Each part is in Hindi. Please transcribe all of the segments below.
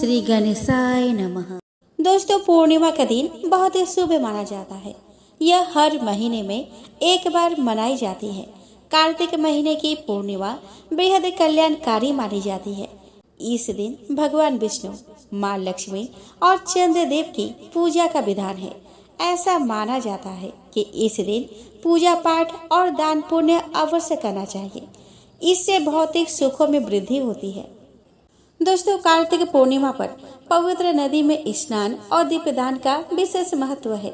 श्री गणेशाय नमः। दोस्तों, पूर्णिमा का दिन बहुत ही शुभ माना जाता है। यह हर महीने में एक बार मनाई जाती है। कार्तिक महीने की पूर्णिमा बेहद कल्याणकारी मानी जाती है। इस दिन भगवान विष्णु, माँ लक्ष्मी और चंद्रदेव की पूजा का विधान है। ऐसा माना जाता है कि इस दिन पूजा पाठ और दान पुण्य अवश्य करना चाहिए। इससे भौतिक सुखों में वृद्धि होती है। दोस्तों, कार्तिक पूर्णिमा पर पवित्र नदी में स्नान और दीपदान का विशेष महत्व है।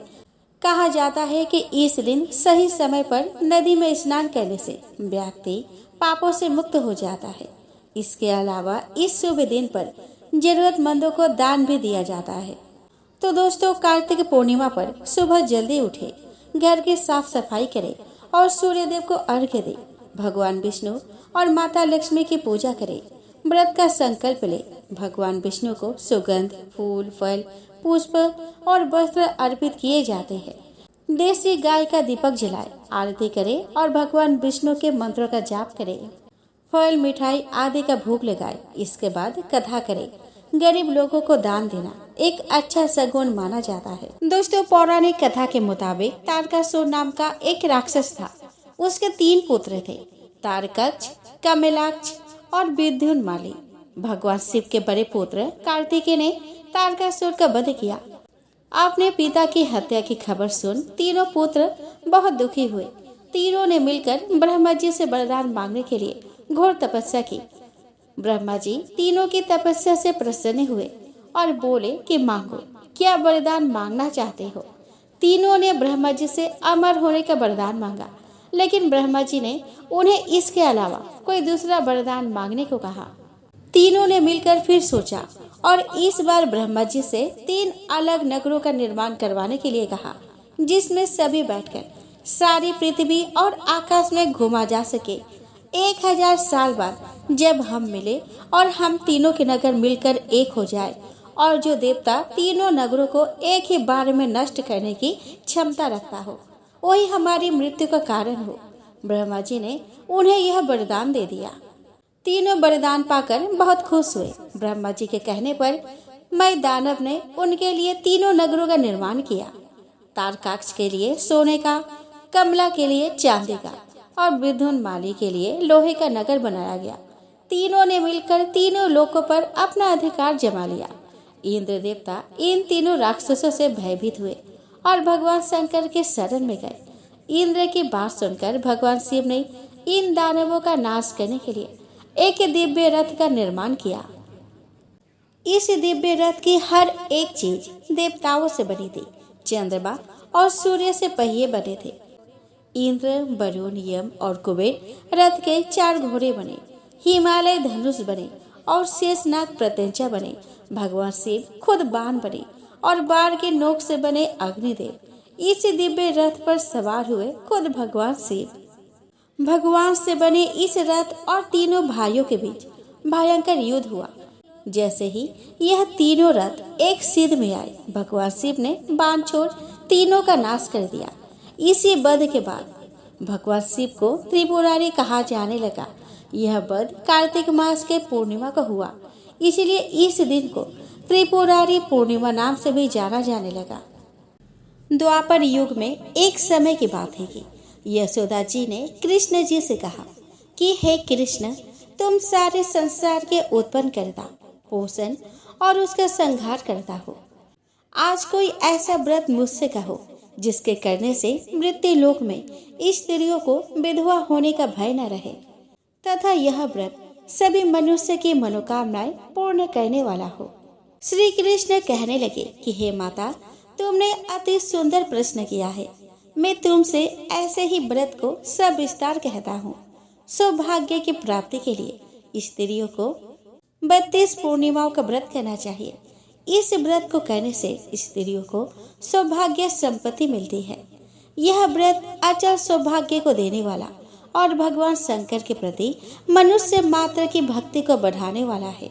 कहा जाता है कि इस दिन सही समय पर नदी में स्नान करने से व्यक्ति पापों से मुक्त हो जाता है। इसके अलावा इस शुभ दिन पर जरूरतमंदों को दान भी दिया जाता है। तो दोस्तों, कार्तिक पूर्णिमा पर सुबह जल्दी उठे, घर की साफ सफाई करें और सूर्यदेव को अर्घ्य दे। भगवान विष्णु और माता लक्ष्मी की पूजा करें। व्रत का संकल्प ले। भगवान विष्णु को सुगंध, फूल, फल, पुष्प और वस्त्र अर्पित किए जाते हैं। देसी गाय का दीपक जलाए, आरती करें और भगवान विष्णु के मंत्रों का जाप करें। फल, मिठाई आदि का भोग लगाए। इसके बाद कथा करें। गरीब लोगों को दान देना एक अच्छा सगुन माना जाता है। दोस्तों, पौराणिक कथा के मुताबिक तारकासुर नाम का एक राक्षस था। उसके 3 पुत्र थे, तारकाक्ष, कमलाक्ष और विद्युन्माली। भगवान शिव के बड़े पुत्र कार्तिकेय ने तारकासुर का वध किया। अपने पिता की हत्या की खबर सुन तीनों पुत्र बहुत दुखी हुए। तीनों ने मिलकर ब्रह्मा जी से वरदान मांगने के लिए घोर तपस्या की। ब्रह्मा जी तीनों की तपस्या से प्रसन्न हुए और बोले कि मांगो, क्या वरदान मांगना चाहते हो। तीनों ने ब्रह्मा जी से अमर होने का वरदान मांगा, लेकिन ब्रह्मा जी ने उन्हें इसके अलावा कोई दूसरा वरदान मांगने को कहा। तीनों ने मिलकर फिर सोचा और इस बार ब्रह्मा जी से 3 अलग नगरों का निर्माण करवाने के लिए कहा, जिसमें सभी बैठकर सारी पृथ्वी और आकाश में घुमा जा सके। 1000 साल बाद जब हम मिले और हम तीनों के नगर मिलकर एक हो जाए और जो देवता तीनों नगरों को एक ही बार में नष्ट करने की क्षमता रखता हो, वही हमारी मृत्यु का कारण हो। ब्रह्मा जी ने उन्हें यह वरदान दे दिया। तीनों वरदान पाकर बहुत खुश हुए। ब्रह्मा जी के कहने पर मैं दानव ने उनके लिए तीनों नगरों का निर्माण किया। तारकाक्ष के लिए सोने का, कमला के लिए चांदी का और विद्युन्माली के लिए लोहे का नगर बनाया गया। तीनों ने मिलकर तीनों लोकों पर अपना अधिकार जमा लिया। इंद्र देवता इन तीनों राक्षसों से भयभीत हुए और भगवान शंकर के शरण में गए। इंद्र की बात सुनकर भगवान शिव ने इन दानवों का नाश करने के लिए एक दिव्य रथ का निर्माण किया। इस दिव्य रथ की हर एक चीज देवताओं से बनी थी। चंद्रमा और सूर्य से पहिए बने थे। इंद्र, वरुण, यम और कुबेर रथ के 4 घोड़े बने। हिमालय धनुष बने और शेषनाग प्रत्यंचा बने। भगवान शिव खुद बाण बने और बाण के नोक से बने अग्निदेव। इस दिव्य रथ पर सवार हुए खुद भगवान शिव। भगवान से बने इस रथ और तीनों भाइयों के बीच भयंकर युद्ध हुआ। जैसे ही यह तीनों रथ एक सिद्ध में आए, भगवान शिव ने बाण छोड़ तीनों का नाश कर दिया। इसी वध के बाद भगवान शिव को त्रिपुरारी कहा जाने लगा। यह वध कार्तिक मास के पूर्णिमा को हुआ, इसलिए इस दिन को त्रिपुरारी पूर्णिमा नाम से भी जाना जाने लगा। द्वापर युग में एक समय की बात है कि यशोदा जी ने कृष्ण जी से कहा कि हे कृष्ण, तुम सारे संसार के उत्पन्न करता, पोषण और उसका संहार करता हो। आज कोई ऐसा व्रत मुझसे कहो जिसके करने से मृत्यु लोक में स्त्रियों को विधवा होने का भय न रहे, तथा यह व्रत सभी मनुष्य की मनोकामनाएं पूर्ण करने वाला हो। श्री कृष्ण कहने लगे कि हे माता, तुमने अति सुंदर प्रश्न किया है। मैं तुमसे ऐसे ही व्रत को सविस्तार कहता हूँ। सौभाग्य की प्राप्ति के लिए स्त्रियों को 32 पूर्णिमाओं का व्रत करना चाहिए। इस व्रत को करने से स्त्रियों को सौभाग्य संपत्ति मिलती है। यह व्रत अचल सौभाग्य को देने वाला और भगवान शंकर के प्रति मनुष्य मात्र की भक्ति को बढ़ाने वाला है।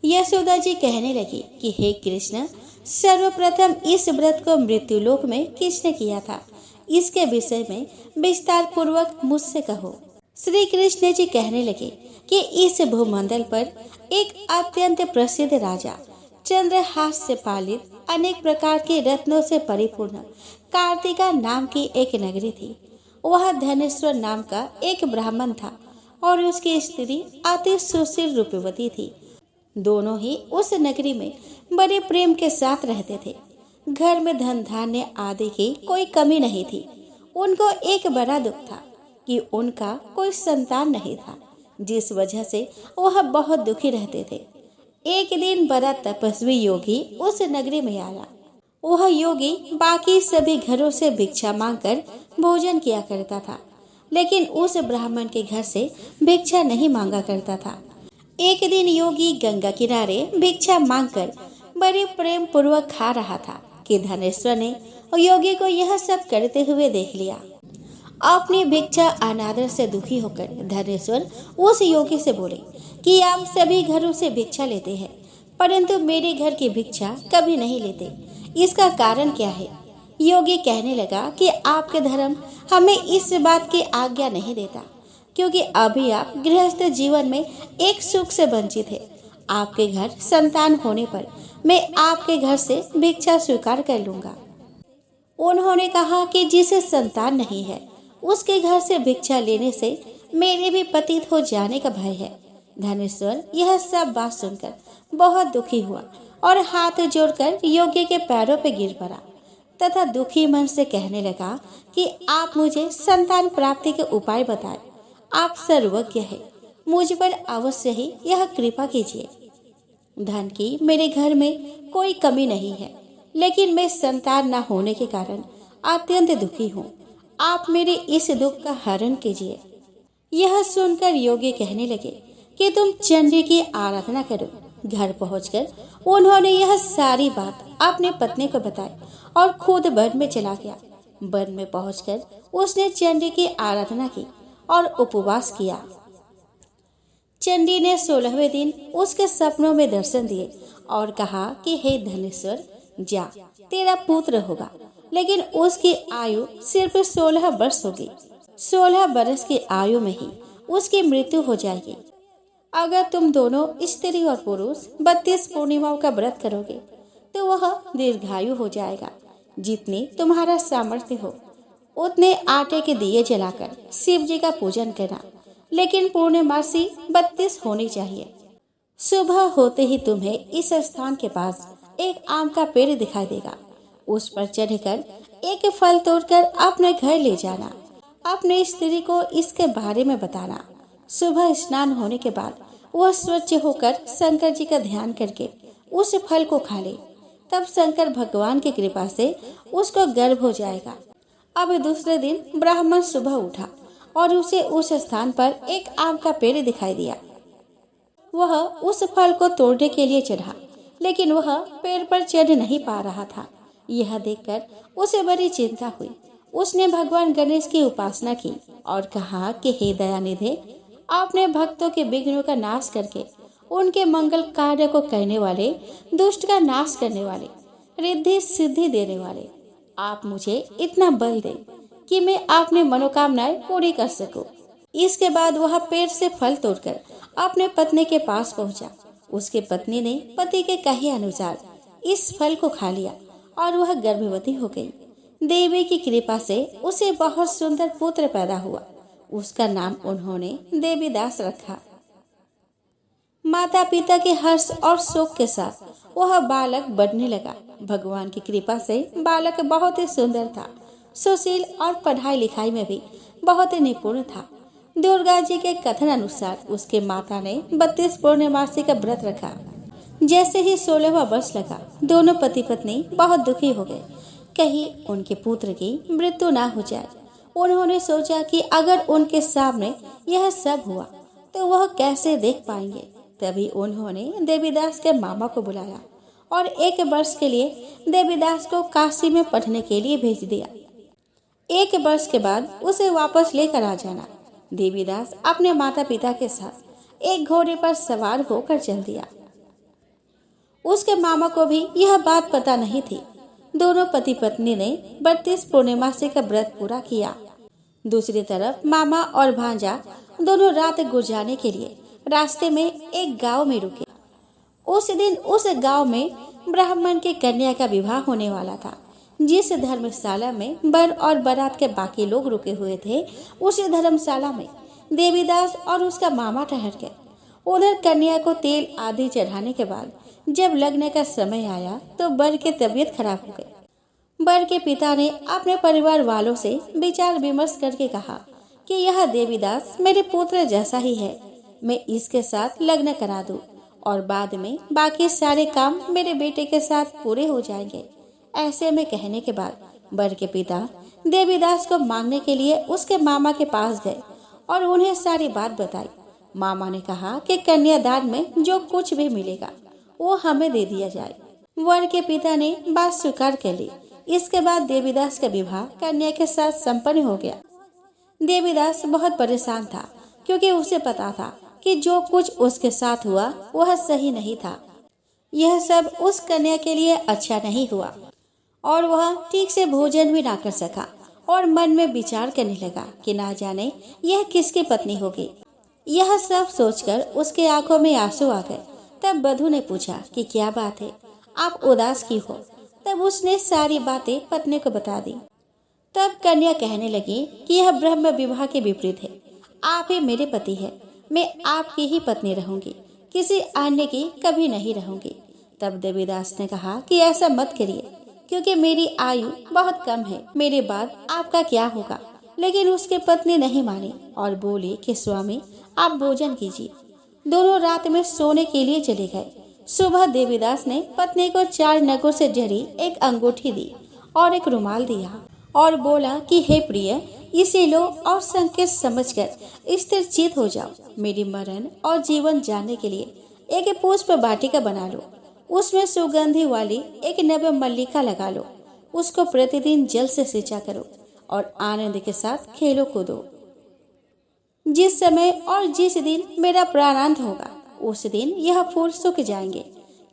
यशोदा जी कहने लगी कि हे कृष्ण, सर्वप्रथम इस व्रत को मृत्युलोक में किसने किया था, इसके विषय में विस्तार पूर्वक मुझसे कहो। श्री कृष्ण जी कहने लगे कि इस भूमंडल पर एक अत्यंत प्रसिद्ध राजा चंद्रहास से पालित अनेक प्रकार के रत्नों से परिपूर्ण कार्तिका नाम की एक नगरी थी। वह धनेश्वर नाम का एक ब्राह्मण था और उसकी स्त्री अति सुशील रूपवती थी। दोनों ही उस नगरी में बड़े प्रेम के साथ रहते थे। घर में धन धान्य आदि की कोई कमी नहीं थी। उनको एक बड़ा दुख था कि उनका कोई संतान नहीं था, जिस वजह से वह बहुत दुखी रहते थे। एक दिन बड़ा तपस्वी योगी उस नगरी में आया। वह योगी बाकी सभी घरों से भिक्षा मांगकर भोजन किया करता था, लेकिन उस ब्राह्मण के घर से भिक्षा नहीं मांगा करता था। एक दिन योगी गंगा किनारे भिक्षा मांगकर बड़े प्रेम पूर्वक खा रहा था कि धनेश्वर ने योगी को यह सब करते हुए देख लिया। अपनी भिक्षा अनादर से दुखी होकर धनेश्वर उस योगी से बोले कि आप सभी घरों से भिक्षा लेते हैं, परंतु मेरे घर की भिक्षा कभी नहीं लेते। इसका कारण क्या है? योगी कहने लगा कि आपके धर्म हमें इस बात की आज्ञा नहीं देता, क्योंकि अभी आप गृहस्थ जीवन में एक सुख से वंचित है। आपके घर संतान होने पर मैं आपके घर से भिक्षा स्वीकार कर लूंगा। उन्होंने कहा कि जिसे संतान नहीं है उसके घर से भिक्षा लेने से मेरे भी पतित हो जाने का भय है। धनेश्वर यह सब बात सुनकर बहुत दुखी हुआ और हाथ जोड़कर योगी के पैरों पर गिर पड़ा तथा दुखी मन से कहने लगा कि आप मुझे संतान प्राप्ति के उपाय बताएं। आप सर्वज्ञ है, मुझ पर अवश्य ही यह कृपा कीजिए। धन की मेरे घर में कोई कमी नहीं है, लेकिन मैं संतान न होने के कारण अत्यंत दुखी हूँ। आप मेरे इस दुख का हरण कीजिए। यह सुनकर योगी कहने लगे कि तुम चंडी की आराधना करो। घर पहुंचकर उन्होंने यह सारी बात अपने पत्नी को बताई और खुद वन में चला गया। वन में पहुंचकर उसने चंडी की आराधना की और उपवास किया। चंडी ने 16वें दिन उसके सपनों में दर्शन दिए और कहा कि हे धनेश्वर, जा, तेरा पुत्र होगा, लेकिन उसकी आयु सिर्फ 16 वर्ष होगी। 16 वर्ष की आयु में ही उसकी मृत्यु हो जाएगी। अगर तुम दोनों स्त्री और पुरुष 32 पूर्णिमाओं का व्रत करोगे तो वह दीर्घायु हो जाएगा। जितनी तुम्हारा सामर्थ्य हो उतने आटे के दिए जलाकर शिव जी का पूजन करना, लेकिन पूर्णमासी 32 होनी चाहिए। सुबह होते ही तुम्हें इस स्थान के पास एक आम का पेड़ दिखाई देगा। उस पर चढ़कर एक फल तोड़कर अपने घर ले जाना। अपने स्त्री को इसके बारे में बताना। सुबह स्नान होने के बाद वह स्वच्छ होकर शंकर जी का ध्यान करके उस फल को खा ले, तब शंकर भगवान की कृपा से उसको गर्भ हो जाएगा। अब दूसरे दिन ब्राह्मण सुबह उठा और उसे उस स्थान पर एक आम का पेड़ दिखाई दिया। वह उस फल को तोड़ने के लिए चढ़ा, लेकिन वह पेड़ पर चढ़ नहीं पा रहा था। यह देखकर उसे बड़ी चिंता हुई। उसने भगवान गणेश की उपासना की और कहा कि हे दयानिधे, आपने भक्तों के विघ्नों का नाश करके उनके मंगल कार्य को करने वाले, दुष्ट का नाश करने वाले, रिद्धि सिद्धि देने वाले, आप मुझे इतना बल दे कि मैं अपनी मनोकामनाएं पूरी कर सकूं। इसके बाद वह पेड़ से फल तोड़कर अपने पत्नी के पास पहुंचा। उसके पत्नी ने पति के कहे अनुसार इस फल को खा लिया और वह गर्भवती हो गई। देवी की कृपा से उसे बहुत सुंदर पुत्र पैदा हुआ। उसका नाम उन्होंने देवीदास रखा। माता पिता के हर्ष और शोक के साथ वह बालक बढ़ने लगा। भगवान की कृपा से बालक बहुत ही सुंदर था, सुशील और पढ़ाई लिखाई में भी बहुत ही निपुण था। दुर्गा जी के कथन अनुसार उसके माता ने 32 पूर्णमासी का व्रत रखा। जैसे ही 16वां वर्ष लगा, दोनों पति पत्नी बहुत दुखी हो गए, कहीं उनके पुत्र की मृत्यु ना हो जाए। उन्होंने सोचा कि अगर उनके सामने यह सब हुआ तो वह कैसे देख पाएंगे। तभी उन्होंने देवीदास के मामा को बुलाया और 1 वर्ष के लिए देवीदास को काशी में पढ़ने के लिए भेज दिया। 1 वर्ष के बाद उसे वापस लेकर आ जाना। देवीदास अपने माता पिता के साथ एक घोड़े पर सवार होकर चल दिया। उसके मामा को भी यह बात पता नहीं थी। दोनों पति पत्नी ने 32 पूर्णमासी का व्रत पूरा किया। दूसरी तरफ मामा और भांजा दोनों रात गुजारने के लिए रास्ते में एक गांव में रुके। उस दिन उस गांव में ब्राह्मण की कन्या का विवाह होने वाला था। जिस धर्मशाला में वर और बारात के बाकी लोग रुके हुए थे, उसी धर्मशाला में देवीदास और उसका मामा ठहर गए। उधर कन्या को तेल आदि चढ़ाने के बाद जब लगने का समय आया तो वर की तबीयत खराब हो गई। वर के पिता ने अपने परिवार वालों से विचार विमर्श करके कहा कि यह देवीदास मेरे पुत्र जैसा ही है, मैं इसके साथ लग्न करा दूं और बाद में बाकी सारे काम मेरे बेटे के साथ पूरे हो जाएंगे। ऐसे में कहने के बाद वर के पिता देवीदास को मांगने के लिए उसके मामा के पास गए और उन्हें सारी बात बताई। मामा ने कहा कि कन्यादान में जो कुछ भी मिलेगा वो हमें दे दिया जाए। वर के पिता ने बात स्वीकार कर ली। इसके बाद देवीदास का विवाह कन्या के साथ संपन्न हो गया। देवीदास बहुत परेशान था क्योंकि उसे पता था कि जो कुछ उसके साथ हुआ वह सही नहीं था। यह सब उस कन्या के लिए अच्छा नहीं हुआ और वह ठीक से भोजन भी ना कर सका और मन में विचार करने लगा कि ना जाने यह किसकी पत्नी होगी। यह सब सोचकर उसके आंखों में आंसू आ गए। तब बधू ने पूछा कि क्या बात है, आप उदास क्यों हो। तब उसने सारी बातें पत्नी को बता दी। तब कन्या कहने लगी कि यह ब्रह्म विवाह के विपरीत है। आप ही मेरे पति है, मैं आपकी ही पत्नी रहूंगी, किसी अन्य की कभी नहीं रहूंगी। तब देवीदास ने कहा कि ऐसा मत करिए क्योंकि मेरी आयु बहुत कम है, मेरे बाद आपका क्या होगा। लेकिन उसकी पत्नी नहीं मानी और बोली कि स्वामी आप भोजन कीजिए। दोनों रात में सोने के लिए चले गए। सुबह देवीदास ने पत्नी को 4 नगों से जड़ी एक अंगूठी दी और एक रुमाल दिया और बोला कि हे प्रिय, इसे लो और संकेत समझकर स्थिर चित हो जाओ। मेरी मरण और जीवन जानने के लिए एक पुष्प वाटिका बना लो, उसमें सुगंधी वाली एक नव मल्लिका लगा लो, उसको प्रतिदिन जल से सिंचा करो और आनंद के साथ खेलो कूदो। जिस समय और जिस दिन मेरा प्राणांत होगा उस दिन यह फूल सूख जाएंगे।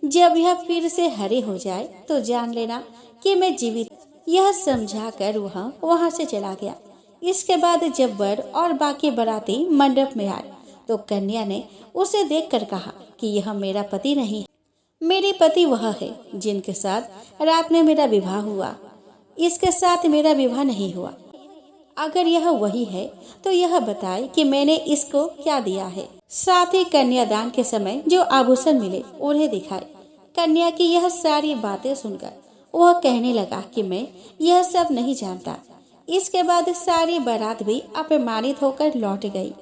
जब यह फिर से हरे हो जाए तो जान लेना कि मैं जीवित। यह समझाकर वह वहां से चला गया। इसके बाद जब वर और बाकी बाराती मंडप में आए तो कन्या ने उसे देखकर कहा कि यह मेरा पति नहीं है, मेरे पति वह है जिनके साथ रात में मेरा विवाह हुआ। इसके साथ मेरा विवाह नहीं हुआ। अगर यह वही है तो यह बताए कि मैंने इसको क्या दिया है। साथ ही कन्यादान के समय जो आभूषण मिले उन्हें दिखाए। कन्या की यह सारी बातें सुनकर वह कहने लगा कि मैं यह सब नहीं जानता। इसके बाद सारी बारात भी अपमानित होकर लौट गई।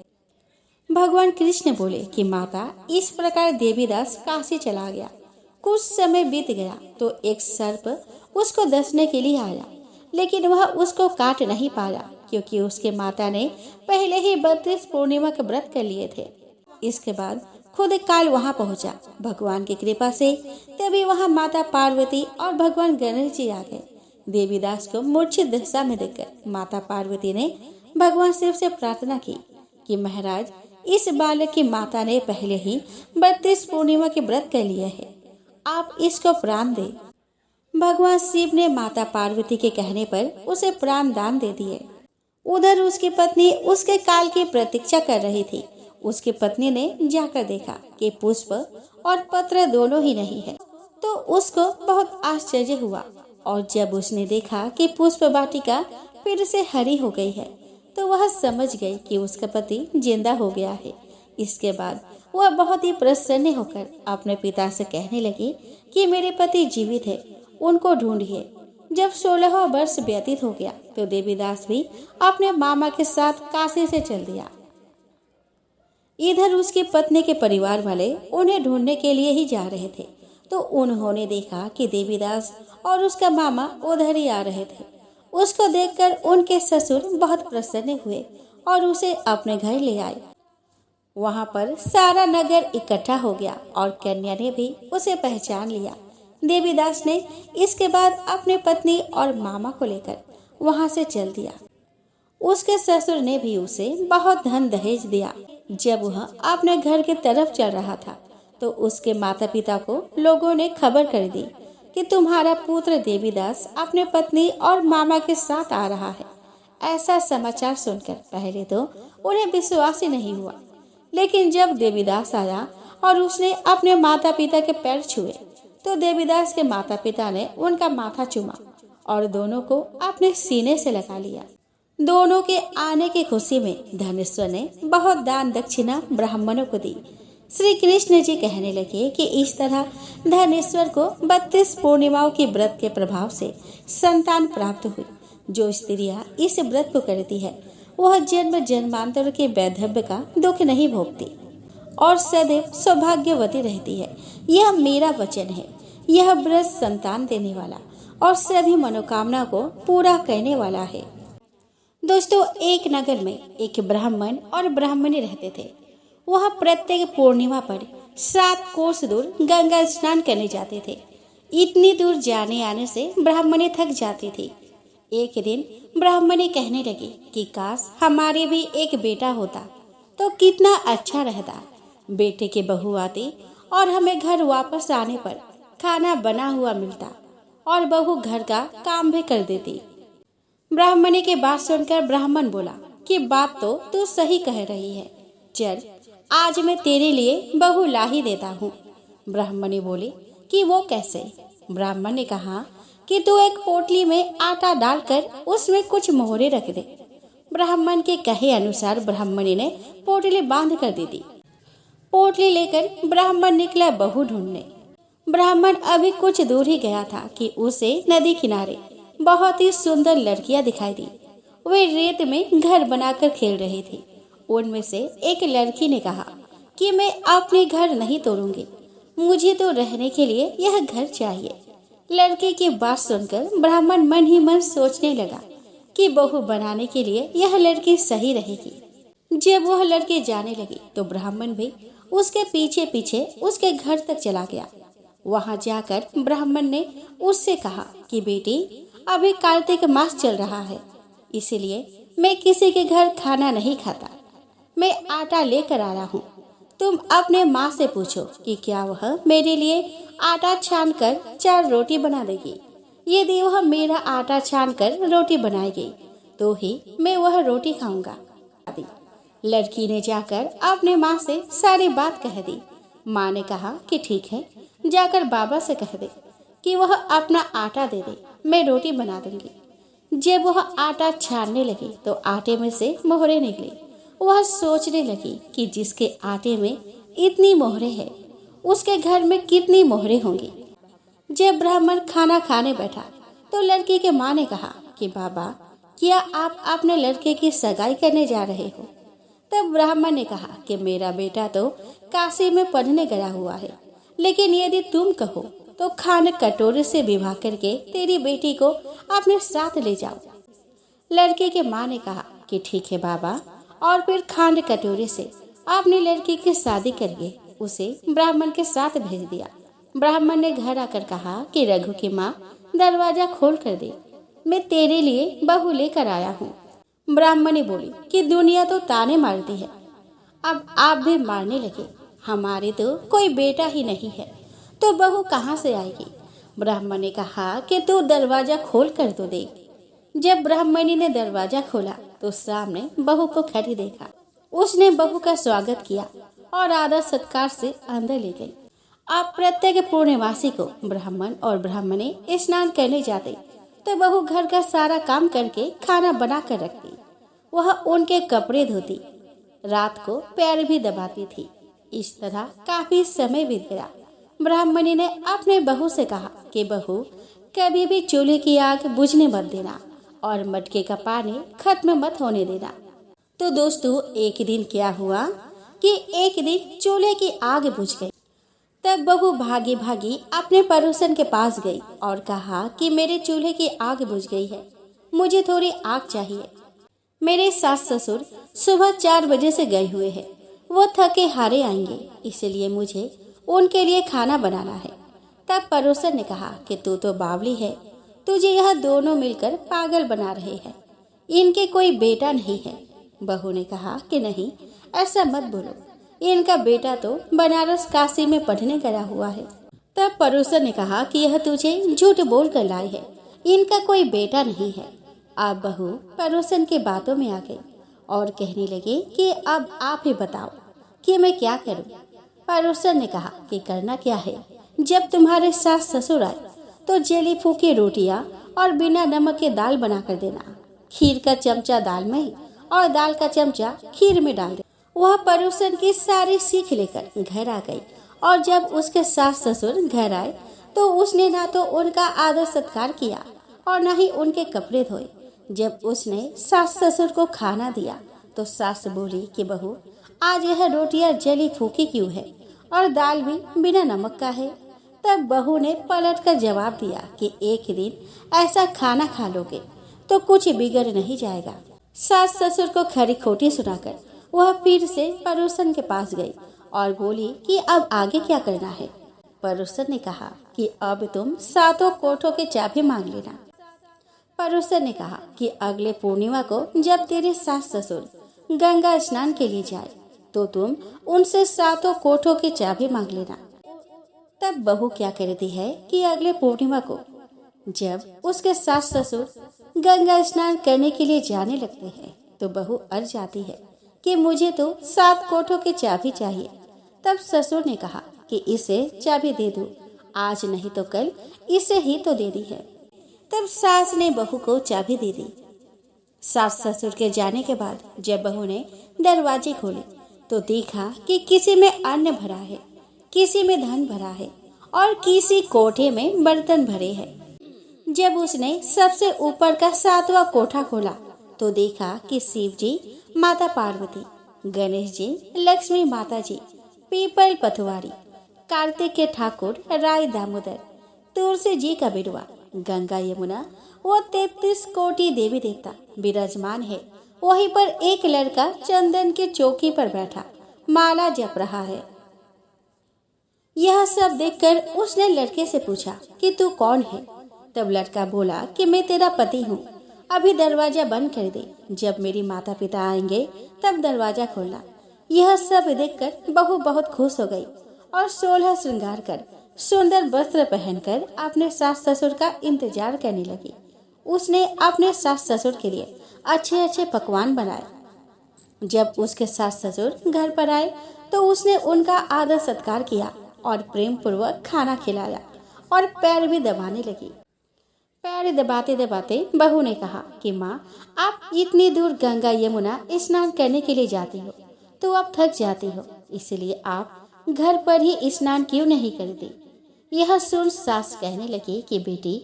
भगवान कृष्ण बोले कि माता, इस प्रकार देवीदास काशी चला गया। कुछ समय बीत गया तो एक सर्प उसको डसने के लिए आया, लेकिन वह उसको काट नहीं पाया क्योंकि उसके माता ने पहले ही 32 पूर्णिमा के व्रत कर लिए थे। इसके बाद खुद काल वहां पहुंचा। भगवान की कृपा से तभी वहां माता पार्वती और भगवान गणेश जी आ गए। देवीदास को मूर्छित दशा में देखकर माता पार्वती ने भगवान शिव से प्रार्थना की कि महाराज, इस बालक की माता ने पहले ही 32 पूर्णिमा के व्रत कर लिए हैं, आप इसको प्राण दे। भगवान शिव ने माता पार्वती के कहने पर उसे प्राण दान दे दिए। उधर उसकी पत्नी उसके काल की प्रतीक्षा कर रही थी। उसकी पत्नी ने जाकर देखा कि पुष्प और पत्र दोनों ही नहीं है, तो उसको बहुत आश्चर्य हुआ। और जब उसने देखा कि पुष्प वाटिका फिर से हरी हो गई है तो वह समझ गई कि उसका पति जिंदा हो गया है। इसके बाद वह बहुत ही प्रसन्न होकर अपने पिता से कहने लगी कि मेरे पति जीवित है, उनको ढूंढिए। जब 16 वर्ष व्यतीत हो गया तो देवीदास भी अपने मामा के साथ काशी से चल दिया। इधर उसकी पत्नी के परिवार वाले उन्हें ढूंढने के लिए ही जा रहे थे तो उन्होंने देखा कि देवीदास और उसका मामा उधर ही आ रहे थे। उसको देखकर उनके ससुर बहुत प्रसन्न हुए और उसे अपने घर ले आए। वहां पर सारा नगर इकट्ठा हो गया और कन्या ने भी उसे पहचान लिया। देवीदास ने इसके बाद अपने पत्नी और मामा को लेकर वहां से चल दिया। उसके ससुर ने भी उसे बहुत धन दहेज दिया। जब वह अपने घर की तरफ चल रहा था तो उसके माता पिता को लोगों ने खबर कर दी कि तुम्हारा पुत्र देवीदास अपने पत्नी और मामा के साथ आ रहा है। ऐसा समाचार सुनकर पहले तो उन्हें विश्वास ही नहीं हुआ, लेकिन जब देवीदास आया और उसने अपने माता पिता के पैर छुए तो देवीदास के माता पिता ने उनका माथा चूमा और दोनों को अपने सीने से लगा लिया। दोनों के आने की खुशी में धनेश्वर ने बहुत दान दक्षिणा ब्राह्मणों को दी। श्री कृष्ण जी कहने लगे कि इस तरह धनेश्वर को 32 पूर्णिमाओं के व्रत के प्रभाव से संतान प्राप्त हुई। जो स्त्रियां इस व्रत को करती है वह जन्म जन्मांतर के वैधव्य का दुख नहीं भोगती और सदैव सौभाग्यवती रहती है। यह मेरा वचन है। यह व्रत संतान देने वाला और सभी मनोकामना को पूरा करने वाला है। दोस्तों, एक नगर में एक ब्राह्मण और ब्राह्मणी रहते थे। वह प्रत्येक पूर्णिमा पर 7 कोस दूर गंगा स्नान करने जाते थे। इतनी दूर जाने आने से ब्राह्मणी थक जाती थी। एक दिन ब्राह्मणी कहने लगी कि काश हमारे भी एक बेटा होता तो कितना अच्छा रहता। बेटे के बहू आती और हमें घर वापस आने पर खाना बना हुआ मिलता और बहू घर का काम भी कर देती। ब्राह्मणी की बात सुनकर ब्राह्मण बोला कि बात तो तू सही कह रही है, चल आज मैं तेरे लिए बहू ला ही देता हूँ। ब्राह्मणी बोली कि वो कैसे? ब्राह्मण ने कहा कि तू एक पोटली में आटा डालकर उसमें कुछ मोहरे रख दे। ब्राह्मण के कहे अनुसार ब्राह्मणी ने पोटली बांध कर दी थी। पोटली लेकर ब्राह्मण निकला बहू ढूंढने। ब्राह्मण अभी कुछ दूर ही गया था कि उसे नदी किनारे बहुत ही सुंदर लड़कियां दिखाई दी। वे रेत में घर बनाकर खेल रही थी। उनमें से एक लड़की ने कहा कि मैं अपने घर नहीं तोड़ूंगी, मुझे तो रहने के लिए यह घर चाहिए। लड़के की बात सुनकर ब्राह्मण मन ही मन सोचने लगा कि बहू बनाने के लिए यह लड़की सही रहेगी। जब वह लड़की जाने लगी तो ब्राह्मण भी उसके पीछे पीछे उसके घर तक चला गया। वहां जाकर ब्राह्मण ने उससे कहा कि बेटी, अभी कार्तिक मास चल रहा है, इसलिए मैं किसी के घर खाना नहीं खाता। मैं आटा लेकर आया हूँ। तुम अपने माँ से पूछो कि क्या वह मेरे लिए आटा छान कर 4 रोटी बना देगी। यदि वह मेरा आटा छान कर रोटी बनाएगी तो ही मैं वह रोटी खाऊंगा। लड़की ने जाकर अपने माँ से सारी बात कह दी। माँ ने कहा कि ठीक है, जाकर बाबा से कह दे कि वह अपना आटा दे दे, मैं रोटी बना दूंगी। जब वह आटा छानने लगी तो आटे में से मोहरे निकली। वह सोचने लगी कि जिसके आटे में इतनी मोहरे है उसके घर में कितनी मोहरे होंगी। जब ब्राह्मण खाना खाने बैठा तो लड़की के माँ ने कहा कि बाबा, क्या आप अपने लड़के की सगाई करने जा रहे हो? तब ब्राह्मण ने कहा कि मेरा बेटा तो काशी में पढ़ने गया हुआ है, लेकिन यदि तुम कहो तो खाने कटोरे से विवाह करके तेरी बेटी को अपने साथ ले जाओ। लड़के के माँ ने कहा कि ठीक है बाबा, और फिर खाने कटोरे से अपनी लड़की की शादी करके उसे ब्राह्मण के साथ भेज दिया। ब्राह्मण ने घर आकर कहा कि रघु की माँ, दरवाजा खोल कर दे, मैं तेरे लिए बहू लेकर आया हूँ। ब्राह्मणी बोली कि दुनिया तो ताने मारती है, अब आप भी मारने लगे। हमारे तो कोई बेटा ही नहीं है, तो बहू कहाँ से आएगी? ब्राह्मण ने कहा कि तू दरवाजा खोल कर तो देख। जब ब्राह्मणी ने दरवाजा खोला तो सामने बहू को खड़ी देखा। उसने बहू का स्वागत किया और आदर सत्कार से अंदर ले गई। अब प्रत्येक पूर्णिमासी को ब्राह्मण और ब्राह्मणी स्नान करने जाते तो बहू घर का सारा काम करके खाना बना कर रखती। वह उनके कपड़े धोती, रात को पैर भी दबाती थी। इस तरह काफी समय बीत गया। ब्राह्मणी ने अपने बहू से कहा कि बहू, कभी भी चूल्हे की आग बुझने मत देना और मटके का पानी खत्म मत होने देना। तो दोस्तों, एक दिन क्या हुआ कि एक दिन चूल्हे की आग बुझ गई। तब बहू भागी भागी अपने पड़ोसन के पास गई और कहा कि मेरे चूल्हे की आग बुझ गई है, मुझे थोड़ी आग चाहिए। मेरे सास ससुर सुबह 4 बजे से गए हुए हैं, वो थके हारे आएंगे, इसलिए मुझे उनके लिए खाना बनाना है। तब पड़ोसन ने कहा कि तू तो बावली है, तुझे यह दोनों मिलकर पागल बना रहे हैं, इनके कोई बेटा नहीं है। बहू ने कहा कि नहीं, ऐसा मत बोलो, इनका बेटा तो बनारस काशी में पढ़ने गया हुआ है। तब पड़ोसन ने कहा कि यह तुझे झूठ बोल कर लाई है, इनका कोई बेटा नहीं है। अब बहू पड़ोसन के बातों में आ गई और कहने लगे कि अब आप ही बताओ कि मैं क्या करूं। पड़ोसन ने कहा कि करना क्या है, जब तुम्हारे सास ससुर आए तो जली फूकी रोटियां और बिना नमक के दाल बना कर देना। खीर का चमचा दाल में और दाल का चमचा खीर में डाल दे। वह पड़ोसन की सारी सीख लेकर घर आ गई और जब उसके सास ससुर घर आए तो उसने ना तो उनका आदर सत्कार किया और न ही उनके कपड़े धोए। जब उसने सास ससुर को खाना दिया तो सास बोली कि बहू, आज यह रोटियां जली फूकी क्यों है और दाल भी बिना नमक का है। तब बहू ने पलट कर जवाब दिया कि एक दिन ऐसा खाना खा लोगे तो कुछ बिगड़ नहीं जाएगा। सास ससुर को खरी खोटी सुनाकर वह फिर से पड़ोसन के पास गई और बोली कि अब आगे क्या करना है। पड़ोसन ने कहा कि अब तुम 7 कोठों के चाबी मांग लेना। पड़ोसन ने कहा कि अगले पूर्णिमा को जब तेरे सास ससुर गंगा स्नान के लिए जाए तो तुम उनसे 7 कोठों की चाबी मांग लेना। तब बहू क्या करती है कि अगले पूर्णिमा को जब उसके सास ससुर गंगा स्नान करने के लिए जाने लगते हैं तो बहू अड़ जाती है कि मुझे तो 7 कोठों की चाबी चाहिए। तब ससुर ने कहा कि इसे चाबी दे दो, आज नहीं तो कल इसे ही तो दे दी है। तब सास ने बहू को चाबी दे दी। सास ससुर के जाने के बाद जब बहू ने दरवाजे खोले तो देखा कि किसी में अन्न भरा है, किसी में धन भरा है और किसी कोठे में बर्तन भरे हैं। जब उसने सबसे ऊपर का 7वां कोठा खोला तो देखा कि शिव जी, माता पार्वती, गणेश जी, लक्ष्मी माता जी, पीपल पथवारी, कार्तिक के ठाकुर, राय दामोदर, तुलसी जी का बिरवा, गंगा यमुना वो 33 कोटि देवी देवता विराजमान है। वहीं पर एक लड़का चंदन की चौकी पर बैठा माला जप रहा है। यह सब देखकर उसने लड़के से पूछा कि तू कौन है। तब लड़का बोला कि मैं तेरा पति हूँ, अभी दरवाजा बंद कर दे, जब मेरी माता पिता आएंगे तब दरवाजा खोलना। यह सब देखकर बहू बहुत खुश हो गई और 16 श्रृंगार कर सुंदर वस्त्र पहनकर अपने सास ससुर का इंतजार करने लगी। उसने अपने सास ससुर के लिए अच्छे अच्छे पकवान बनाए। जब उसके सास ससुर घर पर आए तो उसने उनका आदर सत्कार किया और प्रेम पूर्वक खाना खिलाया और पैर भी दबाने लगी। पैर दबाते दबाते बहू ने कहा कि माँ, आप इतनी दूर गंगा यमुना स्नान करने के लिए जाती हो तो आप थक जाती हो, इसलिए आप घर पर ही स्नान क्यों नहीं करती। यह सुन सास कहने लगी कि बेटी,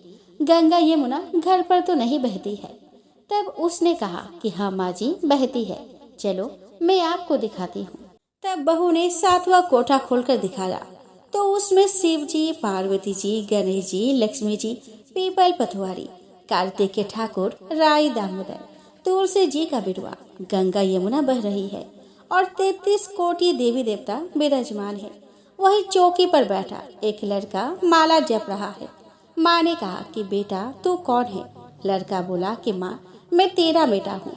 गंगा यमुना घर पर तो नहीं बहती है। तब उसने कहा कि हाँ माँ जी, बहती है, चलो मैं आपको दिखाती हूँ। तब बहू ने 7वां कोठा खोलकर दिखाया तो उसमें शिव जी, पार्वती जी, गणेश जी, लक्ष्मी जी, पीपल पथवारी, कार्तिक के ठाकुर, राय दामोदर, तुलसी जी का बिरवा, गंगा यमुना बह रही है और 33 कोटि देवी देवता विराजमान है। वही चौकी पर बैठा एक लड़का माला जप रहा है। माँ ने कहा कि बेटा तू कौन है। लड़का बोला कि माँ, मैं तेरा बेटा हूँ।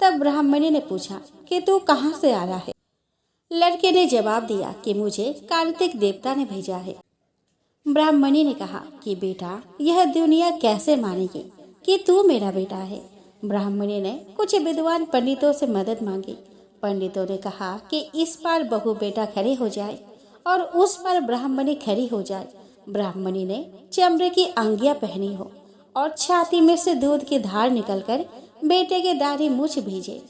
तब ब्राह्मणी ने पूछा कि तू कहाँ से आया है। लड़के ने जवाब दिया कि मुझे कार्तिक देवता ने भेजा है। ब्राह्मणी ने कहा कि बेटा, यह दुनिया कैसे मानेगी कि तू मेरा बेटा है। ब्राह्मणी ने कुछ विद्वान पंडितों से मदद मांगी। पंडितों ने कहा कि इस बार बहू बेटा खड़े हो जाए और उस पर ब्राह्मणी खड़ी हो जाए। ब्राह्मणी ने चमड़े की अंगियां पहनी हो और छाती में से दूध की धार निकलकर बेटे के दाढ़ी मूछ भीजे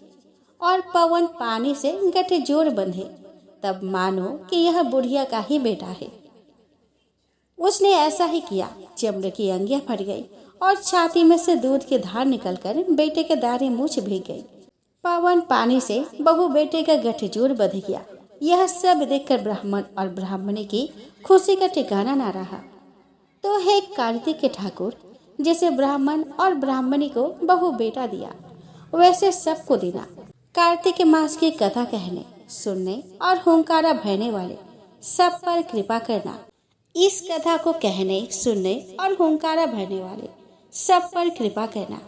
और पवन पानी से गठे जोड़ बंधे, तब मानो कि यह बुढ़िया का ही बेटा है। उसने ऐसा ही किया। चमड़े की अंगियां फट गई और छाती में से दूध की धार निकलकर बेटे के दाढ़ी मूछ भीग गई। पवन पानी से बहू बेटे का गठजोड़ बंध गया। यह सब देखकर ब्राह्मण और ब्राह्मणी की खुशी का ठिकाना न रहा। तो हे कार्तिक के ठाकुर, जैसे ब्राह्मण और ब्राह्मणी को बहू बेटा दिया, वैसे सबको देना। कार्तिक के मास की कथा कहने, सुनने और हुंकारा भरने वाले सब पर कृपा करना। इस कथा को कहने, सुनने और हुंकारा भरने वाले सब पर कृपा करना।